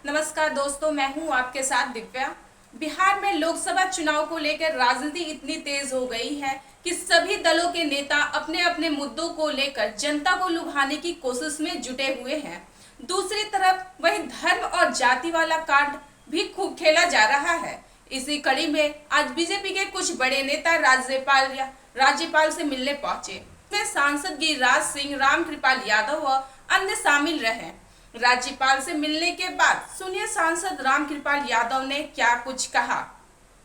नमस्कार दोस्तों, मैं हूं आपके साथ दिव्या। बिहार में लोकसभा चुनाव को लेकर राजनीति इतनी तेज हो गई है कि सभी दलों के नेता अपने अपने मुद्दों को लेकर जनता को लुभाने की कोशिश में जुटे हुए हैं। दूसरी तरफ वही धर्म और जाति वाला कार्ड भी खूब खेला जा रहा है। इसी कड़ी में आज बीजेपी के कुछ बड़े नेता राज्यपाल से मिलने पहुंचे। इसमें सांसद गिरिराज सिंह, रामकृपाल यादव व अन्य शामिल रहे। राज्यपाल से मिलने के बाद सुनिए सांसद रामकृपाल यादव ने क्या कुछ कहा।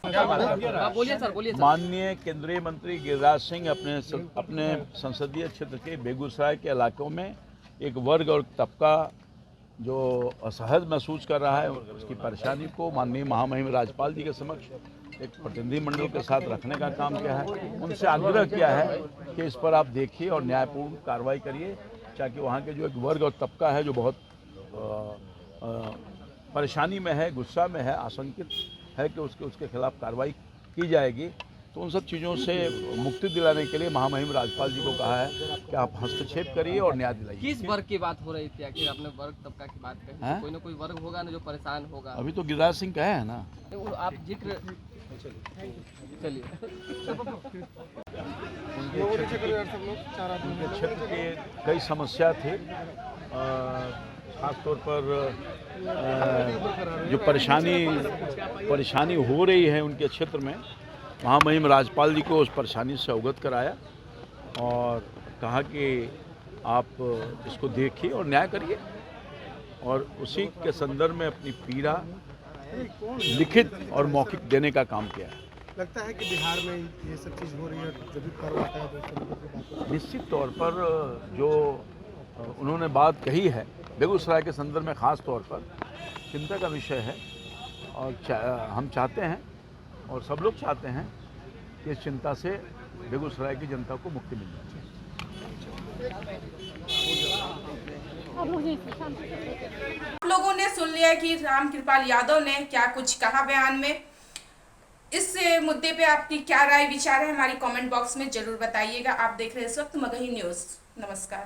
बोलिए सर। माननीय केंद्रीय मंत्री गिरिराज सिंह अपने संसदीय क्षेत्र के बेगूसराय के इलाकों में एक वर्ग और तबका जो असहज महसूस कर रहा है, उसकी परेशानी को माननीय महामहिम राज्यपाल जी के समक्ष एक प्रतिनिधिमंडल के साथ रखने का काम किया है। उनसे आग्रह किया है कि इस पर आप देखिए और न्यायपूर्ण कार्रवाई करिए, ताकि वहाँ के जो एक वर्ग और तबका है जो बहुत परेशानी में है, गुस्सा में है, आशंकित है कि उसके खिलाफ कार्रवाई की जाएगी। तो उन सब चीज़ों से मुक्ति दिलाने के लिए महामहिम राज्यपाल जी को कहा है कि आप हस्तक्षेप करिए और न्याय दिलाइए। किस वर्ग की बात हो रही थी? आखिर आपने वर्ग तबका की बात कही, तो कोई ना कोई वर्ग होगा ना जो परेशान होगा। अभी तो गिरिराज सिंह कहे हैं ना, आप जिक्र चलिए। उनके क्षेत्र के कई समस्या थे, खासतौर पर जो परेशानी हो रही है उनके क्षेत्र में, महामहिम राज्यपाल जी को उस परेशानी से अवगत कराया और कहा कि आप इसको देखिए और न्याय करिए, और उसी के संदर्भ में अपनी पीड़ा लिखित और मौखिक देने का काम किया है। लगता है कि बिहार में ये सब चीज़ हो रही है, जब भी पर्व आता है तो निश्चित तौर पर जो उन्होंने बात कही है बेगूसराय के संदर्भ में खास तौर पर चिंता का विषय है, और हम चाहते हैं और सब लोग चाहते हैं कि इस चिंता से बेगूसराय की जनता को मुक्ति मिल जाए। आप लोगों ने सुन लिया कि रामकृपाल यादव ने क्या कुछ कहा बयान में। इस मुद्दे पे आपकी क्या राय विचार है, हमारी कमेंट बॉक्स में जरूर बताइएगा। आप देख रहे हैं इस वक्त मगही न्यूज़। नमस्कार।